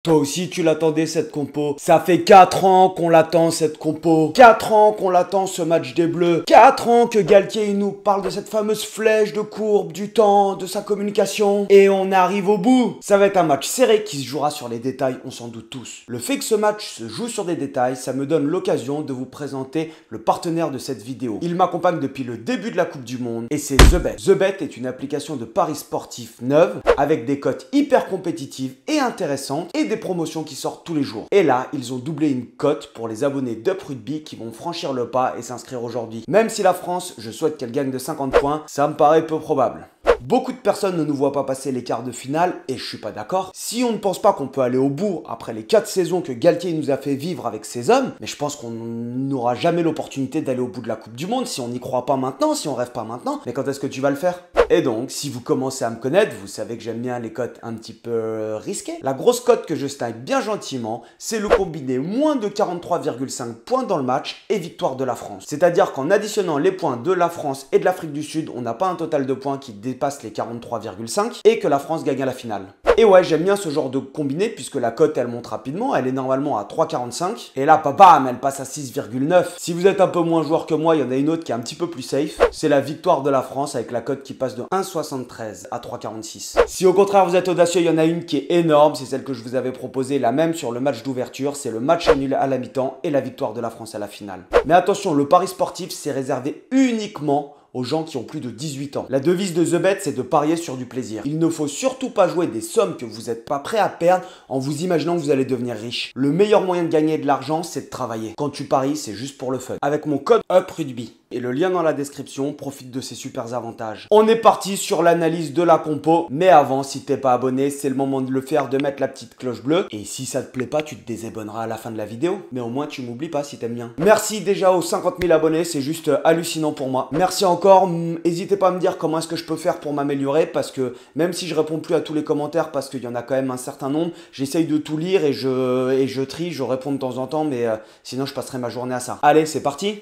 Toi aussi tu l'attendais cette compo. Ça fait 4 ans qu'on l'attend cette compo. 4 ans qu'on l'attend ce match des Bleus. 4 ans que Galtier il nous parle de cette fameuse flèche de courbe, du temps, de sa communication. Et on arrive au bout. Ça va être un match serré qui se jouera sur les détails, on s'en doute tous. Le fait que ce match se joue sur des détails, ça me donne l'occasion de vous présenter le partenaire de cette vidéo. Il m'accompagne depuis le début de la Coupe du Monde et c'est TheBet. TheBet est une application de paris sportifs neuve avec des cotes hyper compétitives et intéressantes et des promotions qui sortent tous les jours. Et là, ils ont doublé une cote pour les abonnés d'Up Rugby qui vont franchir le pas et s'inscrire aujourd'hui. Même si la France, je souhaite qu'elle gagne de 50 points, ça me paraît peu probable. Beaucoup de personnes ne nous voient pas passer les quarts de finale et je suis pas d'accord. Si on ne pense pas qu'on peut aller au bout après les 4 saisons que Galtier nous a fait vivre avec ses hommes, mais je pense qu'on n'aura jamais l'opportunité d'aller au bout de la Coupe du Monde si on n'y croit pas maintenant, si on rêve pas maintenant. Mais quand est-ce que tu vas le faire? Et donc, si vous commencez à me connaître, vous savez que j'aime bien les cotes un petit peu risquées. La grosse cote que je snipe bien gentiment, c'est le combiné moins de 43,5 points dans le match et victoire de la France. C'est-à-dire qu'en additionnant les points de la France et de l'Afrique du Sud, on n'a pas un total de points qui dépasse les 43,5 et que la France gagne à la finale. Et ouais, j'aime bien ce genre de combiné puisque la cote elle monte rapidement, elle est normalement à 3,45 et là, bam, elle passe à 6,9. Si vous êtes un peu moins joueur que moi, il y en a une autre qui est un petit peu plus safe, c'est la victoire de la France avec la cote qui passe de 1,73 à 3,46. Si au contraire vous êtes audacieux, il y en a une qui est énorme, c'est celle que je vous avais proposée, la même sur le match d'ouverture, c'est le match nul à la mi-temps et la victoire de la France à la finale. Mais attention, le pari sportif c'est réservé uniquement aux gens qui ont plus de 18 ans. La devise de TheBet, c'est de parier sur du plaisir. Il ne faut surtout pas jouer des sommes que vous n'êtes pas prêt à perdre en vous imaginant que vous allez devenir riche. Le meilleur moyen de gagner de l'argent, c'est de travailler. Quand tu paries, c'est juste pour le fun. Avec mon code UPRUGBY et le lien dans la description, profite de ces super avantages. On est parti sur l'analyse de la compo, mais avant, si t'es pas abonné, c'est le moment de le faire, de mettre la petite cloche bleue. Et si ça te plaît pas, tu te désabonneras à la fin de la vidéo. Mais au moins, tu m'oublies pas si t'aimes bien. Merci déjà aux 50 000 abonnés, c'est juste hallucinant pour moi. Merci encore, n'hésitez pas à me dire comment est-ce que je peux faire pour m'améliorer, parce que même si je réponds plus à tous les commentaires, parce qu'il y en a quand même un certain nombre, j'essaye de tout lire et je trie, je réponds de temps en temps, mais sinon je passerai ma journée à ça. Allez, c'est parti!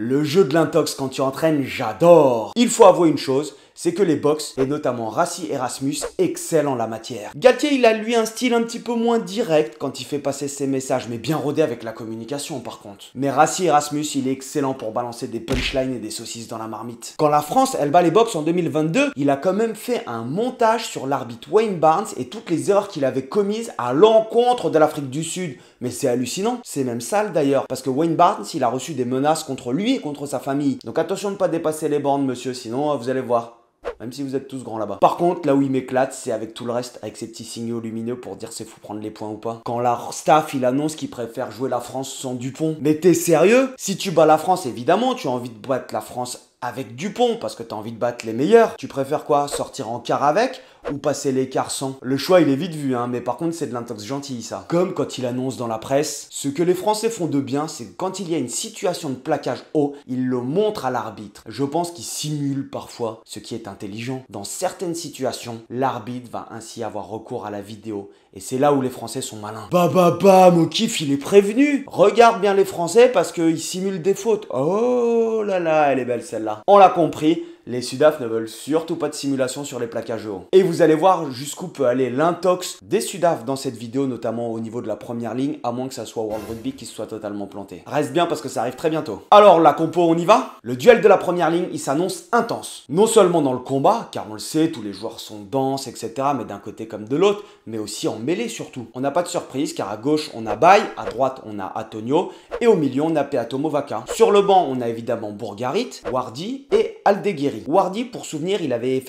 Le jeu de l'intox quand tu entraînes, j'adore. Il faut avouer une chose, c'est que les box, et notamment Rassi Erasmus, excellent en la matière. Galtier, il a lui un style un petit peu moins direct quand il fait passer ses messages, mais bien rodé avec la communication par contre. Mais Rassi Erasmus, il est excellent pour balancer des punchlines et des saucisses dans la marmite. Quand la France, elle bat les box en 2022, il a quand même fait un montage sur l'arbitre Wayne Barnes et toutes les erreurs qu'il avait commises à l'encontre de l'Afrique du Sud. Mais c'est hallucinant, c'est même sale d'ailleurs, parce que Wayne Barnes, il a reçu des menaces contre lui et contre sa famille. Donc attention de ne pas dépasser les bornes, monsieur, sinon vous allez voir. Même si vous êtes tous grands là-bas. Par contre, là où il m'éclate, c'est avec tout le reste, avec ces petits signaux lumineux pour dire c'est fou prendre les points ou pas. Quand la staff, il annonce qu'il préfère jouer la France sans Dupont. Mais t'es sérieux? Si tu bats la France, évidemment, tu as envie de battre la France avec Dupont, parce que t'as envie de battre les meilleurs. Tu préfères quoi? Sortir en quart avec ou passer l'écart sans? Le choix il est vite vu, mais par contre c'est de l'intox gentil ça. Comme quand il annonce dans la presse, ce que les Français font de bien, c'est que quand il y a une situation de plaquage haut, ils le montrent à l'arbitre. Je pense qu'il simule parfois, ce qui est intelligent. Dans certaines situations, l'arbitre va ainsi avoir recours à la vidéo. Et c'est là où les Français sont malins. Mon kiff il est prévenu. Regarde bien les Français parce qu'ils simulent des fautes. Oh là là, elle est belle celle-là. On l'a compris. Les Sudaf ne veulent surtout pas de simulation sur les plaquages hauts. Et vous allez voir jusqu'où peut aller l'intox des Sudaf dans cette vidéo, notamment au niveau de la première ligne, à moins que ça soit World Rugby qui se soit totalement planté. Reste bien parce que ça arrive très bientôt. Alors la compo, on y va? Le duel de la première ligne, il s'annonce intense. Non seulement dans le combat, car on le sait, tous les joueurs sont denses, etc., mais d'un côté comme de l'autre, mais aussi en mêlée surtout. On n'a pas de surprise, car à gauche, on a Baye, à droite, on a Antonio, et au milieu, on a Peato Movaca. Sur le banc, on a évidemment Bourgarit, Wardy et Aldeguerri. Wardy, pour souvenir, il avait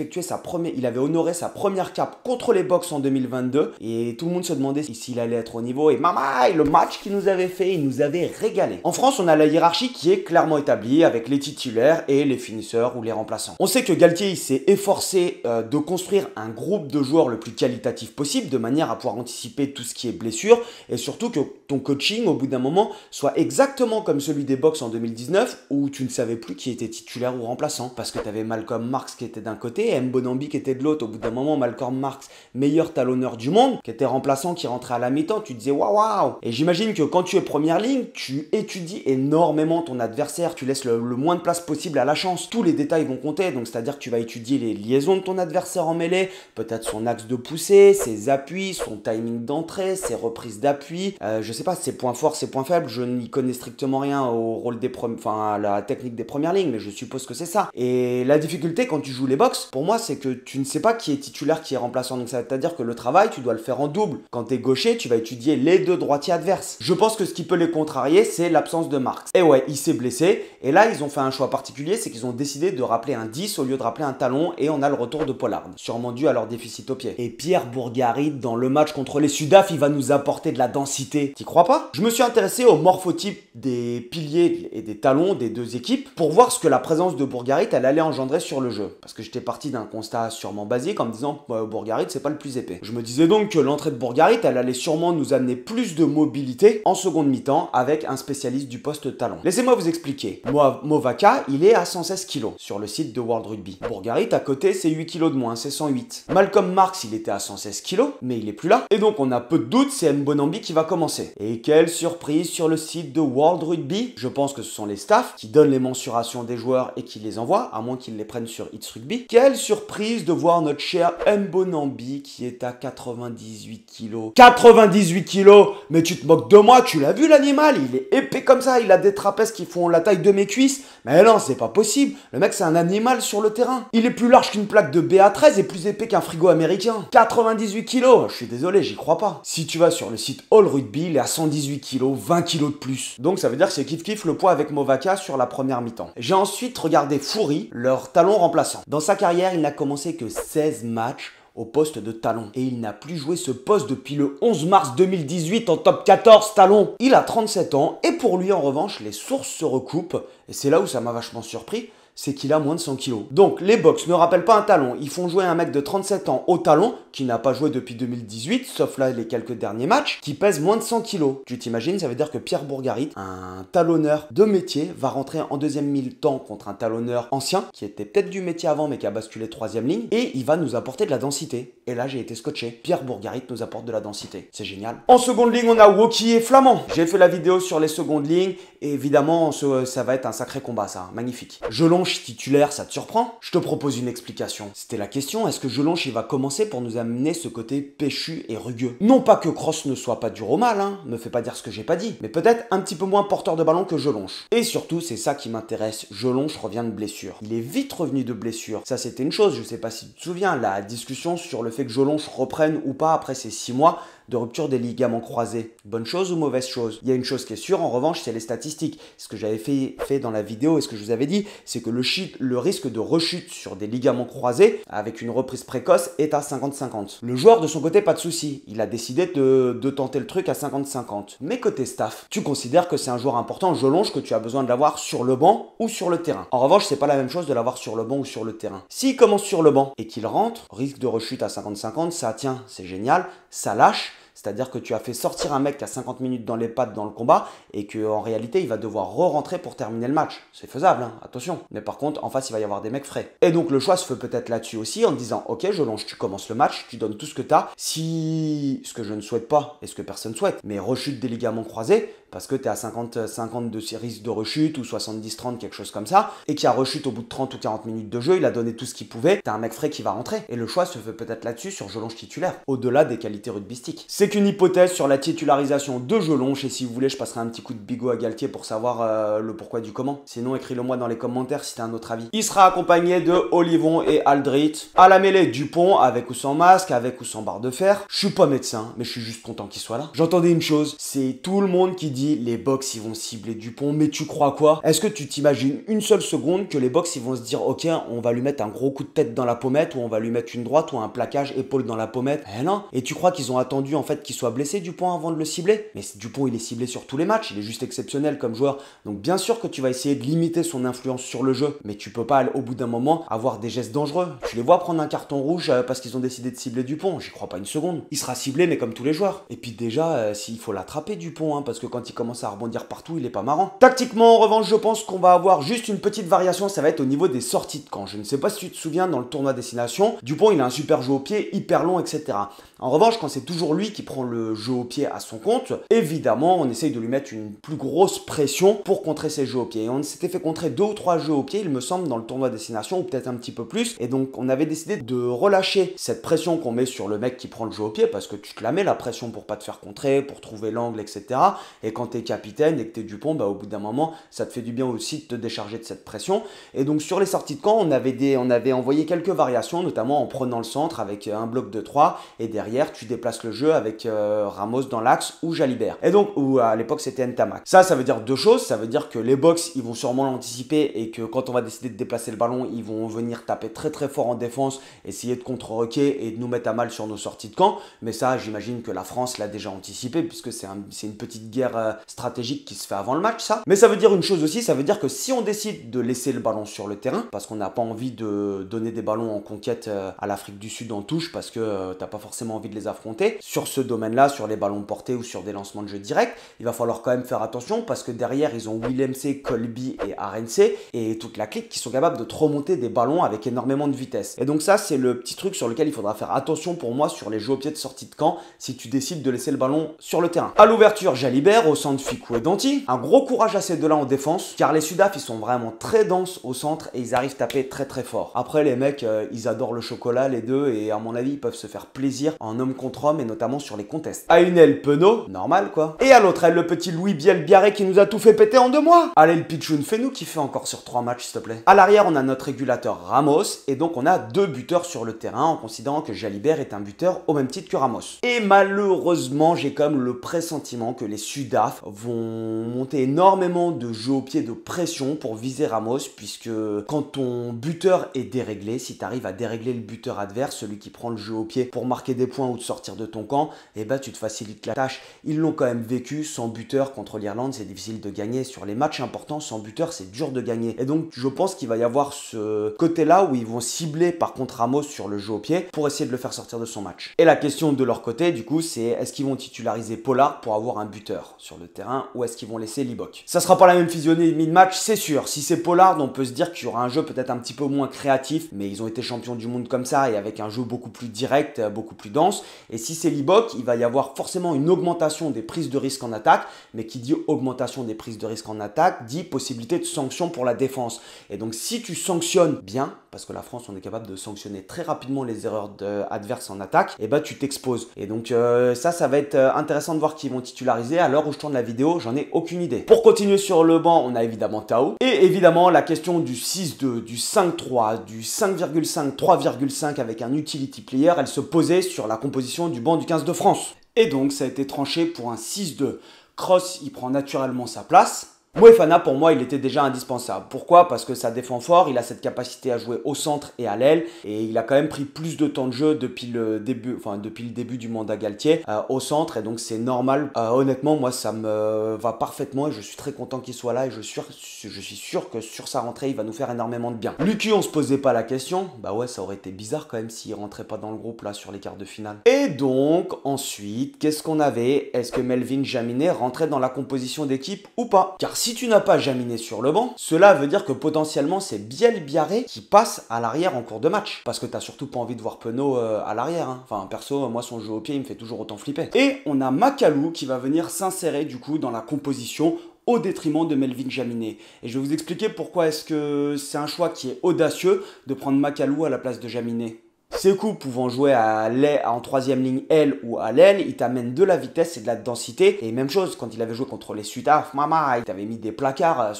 honoré sa première cape contre les Box en 2022 et tout le monde se demandait s'il allait être au niveau et mamaï, le match qu'il nous avait fait, il nous avait régalé. En France, on a la hiérarchie qui est clairement établie avec les titulaires et les finisseurs ou les remplaçants. On sait que Galtier, il s'est efforcé de construire un groupe de joueurs le plus qualitatif possible de manière à pouvoir anticiper tout ce qui est blessure et surtout que ton coaching, au bout d'un moment, soit exactement comme celui des Box en 2019 où tu ne savais plus qui était titulaire ou remplaçant. remplaçants parce que t'avais Malcolm Marx qui était d'un côté et Mbonambi qui était de l'autre. Au bout d'un moment, Malcolm Marx, meilleur talonneur du monde, qui était remplaçant, qui rentrait à la mi-temps, tu te disais waouh waouh. Et j'imagine que quand tu es première ligne, tu étudies énormément ton adversaire, tu laisses le moins de place possible à la chance. Tous les détails vont compter, donc c'est-à-dire que tu vas étudier les liaisons de ton adversaire en mêlée, peut-être son axe de poussée, ses appuis, son timing d'entrée, ses reprises d'appui, je sais pas, ses points forts, ses points faibles, je n'y connais strictement rien au rôle des à la technique des premières lignes, mais je suppose que c'est ça. Et la difficulté quand tu joues les box, pour moi, c'est que tu ne sais pas qui est titulaire, qui est remplaçant, donc ça veut dire que le travail, tu dois le faire en double. Quand tu es gaucher, tu vas étudier les deux droitiers adverses. Je pense que ce qui peut les contrarier, c'est l'absence de Marx. Et ouais, il s'est blessé, et là, ils ont fait un choix particulier, c'est qu'ils ont décidé de rappeler un 10 au lieu de rappeler un talon, et on a le retour de Pollard, sûrement dû à leur déficit au pied. Et Pierre Bourgarit, dans le match contre les Sudaf, il va nous apporter de la densité. T'y crois pas? Je me suis intéressé au morphotype des piliers et des talons des deux équipes pour voir ce que la présence de Bourgarit elle allait engendrer sur le jeu. Parce que j'étais parti d'un constat sûrement basique en me disant Bourgarit c'est pas le plus épais. Je me disais donc que l'entrée de Bourgarit elle allait sûrement nous amener plus de mobilité en seconde mi-temps avec un spécialiste du poste talon. Laissez-moi vous expliquer. Movaka il est à 116 kg sur le site de World Rugby. Bourgarit à côté c'est 8 kg de moins, c'est 108. Malcolm Marx il était à 116 kg mais il est plus là. Et donc on a peu de doute, c'est Mbonambi qui va commencer. Et quelle surprise sur le site de World Rugby. Je pense que ce sont les staffs qui donnent les mensurations des joueurs et qui les envoient, à moins qu'ils les prennent sur It's Rugby. Quelle surprise de voir notre cher Mbonambi qui est à 98 kg. 98 kg. Mais tu te moques de moi, tu l'as vu l'animal, il est épais comme ça, il a des trapèzes qui font la taille de mes cuisses. Mais non, c'est pas possible. Le mec c'est un animal sur le terrain. Il est plus large qu'une plaque de BA13 et plus épais qu'un frigo américain. 98 kg. Je suis désolé, j'y crois pas. Si tu vas sur le site All Rugby, il est à 118 kg, 20 kg de plus. Donc ça veut dire que c'est kiff-kiff le poids avec Movaka sur la première mi-temps. J'ai ensuite regardé Foury, leur talon remplaçant. Dans sa carrière, il n'a commencé que 16 matchs au poste de talon. Et il n'a plus joué ce poste depuis le 11 mars 2018 en top 14 talon. Il a 37 ans et pour lui en revanche, les sources se recoupent. Et c'est là où ça m'a vachement surpris. C'est qu'il a moins de 100 kg. Donc les box ne rappellent pas un talon, ils font jouer un mec de 37 ans au talon, qui n'a pas joué depuis 2018, sauf là les quelques derniers matchs, qui pèse moins de 100 kg. Tu t'imagines, ça veut dire que Pierre Bourgarit, un talonneur de métier, va rentrer en deuxième mi-temps contre un talonneur ancien, qui était peut-être du métier avant mais qui a basculé troisième ligne, et il va nous apporter de la densité. Et là j'ai été scotché, Pierre Bourgarit nous apporte de la densité. C'est génial. En seconde ligne, on a Woki et Flamand. J'ai fait la vidéo sur les secondes lignes, et évidemment ça va être un sacré combat ça, magnifique. Jelonche titulaire, ça te surprend? Je te propose une explication. C'était la question, est-ce que Jelonche il va commencer pour nous amener ce côté péchu et rugueux? Non pas que Cross ne soit pas dur au mal, hein, me fais pas dire ce que j'ai pas dit, mais peut-être un petit peu moins porteur de ballon que Jelonche. Et surtout, c'est ça qui m'intéresse, Jelonche revient de blessure. Il est vite revenu de blessure. Ça c'était une chose, je sais pas si tu te souviens, la discussion sur le fait que Jelonche reprenne ou pas après ces 6 mois de rupture des ligaments croisés. Bonne chose ou mauvaise chose? Il y a une chose qui est sûre, en revanche, c'est les statistiques. Ce que j'avais fait dans la vidéo et ce que je vous avais dit, c'est que le risque de rechute sur des ligaments croisés avec une reprise précoce est à 50-50. Le joueur, de son côté, pas de souci. Il a décidé de tenter le truc à 50-50. Mais côté staff, tu considères que c'est un joueur important, Jelonche, que tu as besoin de l'avoir sur le banc ou sur le terrain. En revanche, c'est pas la même chose de l'avoir sur le banc ou sur le terrain. S'il commence sur le banc et qu'il rentre, risque de rechute à 50-50, ça tient, c'est génial, ça lâche. C'est-à-dire que tu as fait sortir un mec qui a 50 minutes dans les pattes dans le combat et qu'en réalité, il va devoir re-rentrer pour terminer le match. C'est faisable, hein, attention. Mais par contre, en face, il va y avoir des mecs frais. Et donc, le choix se fait peut-être là-dessus aussi en te disant, ok, Jelonche, tu commences le match, tu donnes tout ce que tu as. Si, ce que je ne souhaite pas et ce que personne souhaite, mais rechute des ligaments croisés, parce que tu es à 50 de risque de rechute ou 70-30, quelque chose comme ça, et qui a rechute au bout de 30 ou 40 minutes de jeu, il a donné tout ce qu'il pouvait, t'as un mec frais qui va rentrer. Et le choix se fait peut-être là-dessus sur Jelonche titulaire, au-delà des qualités rugbystiques. C'est qu'une hypothèse sur la titularisation de Jelonche, et si vous voulez, je passerai un petit coup de bigot à Galtier pour savoir le pourquoi du comment. Sinon, écris-le moi dans les commentaires si t'as un autre avis. Il sera accompagné de Olivon et Aldrit. À la mêlée, Dupont, avec ou sans masque, avec ou sans barre de fer. Je suis pas médecin, mais je suis juste content qu'il soit là. J'entendais une chose, c'est tout le monde qui dit les box ils vont cibler Dupont, mais tu crois quoi? Est-ce que tu t'imagines une seule seconde que les box ils vont se dire ok, on va lui mettre un gros coup de tête dans la pommette, ou on va lui mettre une droite ou un plaquage épaule dans la pommette? Eh non. Et tu crois qu'ils ont attendu en fait qu'il soit blessé Dupont avant de le cibler? Mais Dupont il est ciblé sur tous les matchs, il est juste exceptionnel comme joueur, donc bien sûr que tu vas essayer de limiter son influence sur le jeu, mais tu peux pas au bout d'un moment avoir des gestes dangereux. Tu les vois prendre un carton rouge parce qu'ils ont décidé de cibler Dupont, j'y crois pas une seconde. Il sera ciblé mais comme tous les joueurs. Et puis déjà s'il faut l'attraper Dupont, hein, parce que quand quand il commence à rebondir partout, il est pas marrant. Tactiquement, en revanche, je pense qu'on va avoir juste une petite variation, ça va être au niveau des sorties de camp. Je ne sais pas si tu te souviens, dans le tournoi Destination, Dupont, il a un super jeu au pied, hyper long, etc. En revanche, quand c'est toujours lui qui prend le jeu au pied à son compte, évidemment, on essaye de lui mettre une plus grosse pression pour contrer ses jeux au pied. Et on s'était fait contrer 2 ou 3 jeux au pied, il me semble, dans le tournoi Destination, ou peut-être un petit peu plus. Et donc, on avait décidé de relâcher cette pression qu'on met sur le mec qui prend le jeu au pied, parce que tu te la mets, la pression, pour pas te faire contrer, pour trouver l'angle, etc. Et quand t'es capitaine et que t'es Dupont, bah, au bout d'un moment, ça te fait du bien aussi de te décharger de cette pression. Et donc, sur les sorties de camp, on avait envoyé quelques variations, notamment en prenant le centre avec un bloc de 3, et derrière, tu déplaces le jeu avec Ramos dans l'axe ou Jalibert. Et donc, ou à l'époque, c'était Ntamak. Ça veut dire deux choses. Ça veut dire que les box, ils vont sûrement l'anticiper et que quand on va décider de déplacer le ballon, ils vont venir taper très très fort en défense, essayer de contre-roquer et de nous mettre à mal sur nos sorties de camp. Mais ça, j'imagine que la France l'a déjà anticipé puisque c'est une petite guerre stratégique qui se fait avant le match, ça. Mais ça veut dire une chose aussi, ça veut dire que si on décide de laisser le ballon sur le terrain, parce qu'on n'a pas envie de donner des ballons en conquête à l'Afrique du Sud en touche, parce que t'as pas forcément envie de les affronter, sur ce domaine-là, sur les ballons portés ou sur des lancements de jeu directs, il va falloir quand même faire attention parce que derrière, ils ont Willemc, Colby et RNC et toute la clique qui sont capables de te remonter des ballons avec énormément de vitesse. Et donc ça, c'est le petit truc sur lequel il faudra faire attention pour moi sur les jeux au pied de sortie de camp si tu décides de laisser le ballon sur le terrain. À l'ouverture, Jalibert, au centre Ficou et Danti. Un gros courage à ces deux-là en défense car les Sudaf, ils sont vraiment très denses au centre et ils arrivent à taper très très fort. Après, les mecs, ils adorent le chocolat, les deux, et à mon avis, ils peuvent se faire plaisir en homme contre homme et notamment sur les contests. À une aile, Penaud, normal quoi. Et à l'autre aile, le petit Louis Biel-Biarré qui nous a tout fait péter en 2 mois. Allez, le pitchoun, fais-nous kiffer encore sur 3 matchs, s'il te plaît. À l'arrière, on a notre régulateur Ramos et donc on a 2 buteurs sur le terrain en considérant que Jalibert est un buteur au même titre que Ramos. Et malheureusement, j'ai comme le pressentiment que les Sudaf vont monter énormément de jeux au pied de pression pour viser Ramos puisque quand ton buteur est déréglé, si tu arrives à dérégler le buteur adverse, celui qui prend le jeu au pied pour marquer des points ou de sortir de ton camp, et bah tu te facilites la tâche. Ils l'ont quand même vécu, sans buteur contre l'Irlande, c'est difficile de gagner. Sur les matchs importants, sans buteur, c'est dur de gagner. Et donc je pense qu'il va y avoir ce côté-là où ils vont cibler par contre Ramos sur le jeu au pied pour essayer de le faire sortir de son match. Et la question de leur côté, du coup, c'est est-ce qu'ils vont titulariser Pollard pour avoir un buteur sur le terrain ou est-ce qu'ils vont laisser Libok? Ça sera pas la même physionomie de match, c'est sûr. Si c'est Pollard, on peut se dire qu'il y aura un jeu peut-être un petit peu moins créatif, mais ils ont été champions du monde comme ça et avec un jeu beaucoup plus direct, beaucoup plus dense. Et si c'est Libok, il va y avoir forcément une augmentation des prises de risque en attaque, mais qui dit augmentation des prises de risque en attaque, dit possibilité de sanction pour la défense. Et donc si tu sanctionnes bien, parce que la France, on est capable de sanctionner très rapidement les erreurs adverses en attaque, et bah tu t'exposes. Et donc ça va être intéressant de voir qui vont titulariser. À l'heure où je tourne la vidéo, j'en ai aucune idée. Pour continuer sur le banc, on a évidemment Tao. Et évidemment, la question du 6-2, du 5-3, du 5,5, 3,5 avec un utility player, elle se posait sur la composition du banc du 15 de France. Et donc, ça a été tranché pour un 6-2. Kroos, il prend naturellement sa place. Moefana, pour moi, il était déjà indispensable. Pourquoi? Parce que ça défend fort, il a cette capacité à jouer au centre et à l'aile, et il a quand même pris plus de temps de jeu depuis le début du mandat Galtier au centre, et donc c'est normal. Honnêtement, moi, ça me va parfaitement, et je suis très content qu'il soit là, et je suis sûr que sur sa rentrée, il va nous faire énormément de bien. Lucu, on se posait pas la question. Bah ouais, ça aurait été bizarre quand même s'il rentrait pas dans le groupe là sur les quarts de finale. Et donc, ensuite, qu'est-ce qu'on avait? Est-ce que Melvin Jaminet rentrait dans la composition d'équipe ou pas? Car si tu n'as pas Jaminet sur le banc, cela veut dire que potentiellement c'est Biel-Biarré qui passe à l'arrière en cours de match. Parce que t'as surtout pas envie de voir Penaud à l'arrière. Hein. Enfin, perso, moi son jeu au pied, il me fait toujours autant flipper. Et on a Macalou qui va venir s'insérer du coup dans la composition au détriment de Melvin Jaminet. Et je vais vous expliquer pourquoi est-ce que c'est un choix qui est audacieux de prendre Macalou à la place de Jaminet. Sekou pouvant jouer en troisième ligne aile ou à l'aile, il t'amène de la vitesse et de la densité. Et même chose, quand il avait joué contre les Sudaf, il t'avait mis des placards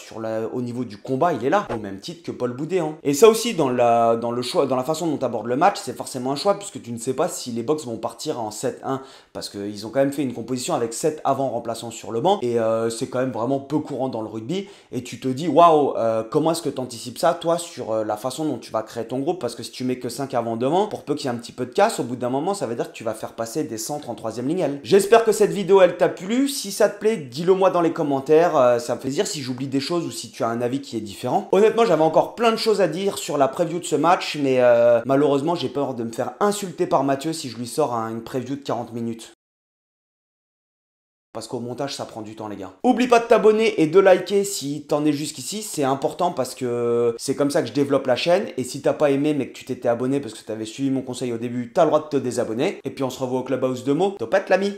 au niveau du combat, il est là, au même titre que Paul Boudéan. Et ça aussi, dans le choix, dans la façon dont tu abordes le match, c'est forcément un choix, puisque tu ne sais pas si les Box vont partir en 7-1, parce qu'ils ont quand même fait une composition avec 7 avant-remplaçants sur le banc, et c'est quand même vraiment peu courant dans le rugby, et tu te dis, waouh, comment est-ce que tu anticipes ça, toi, sur la façon dont tu vas créer ton groupe, parce que si tu mets que 5 avant devant, pour peu qu'il y ait un petit peu de casse, au bout d'un moment, ça veut dire que tu vas faire passer des centres en troisième ligne L. J'espère que cette vidéo, elle t'a plu. Si ça te plaît, dis-le moi dans les commentaires. Ça me fait plaisir si j'oublie des choses ou si tu as un avis qui est différent. Honnêtement, j'avais encore plein de choses à dire sur la preview de ce match, mais malheureusement, j'ai peur de me faire insulter par Mathieu si je lui sors une preview de 40 minutes. Parce qu'au montage, ça prend du temps, les gars. Oublie pas de t'abonner et de liker si t'en es jusqu'ici. C'est important parce que c'est comme ça que je développe la chaîne. Et si t'as pas aimé, mais que tu t'étais abonné parce que t'avais suivi mon conseil au début, t'as le droit de te désabonner. Et puis on se revoit au Clubhouse de mots. Topette l'ami.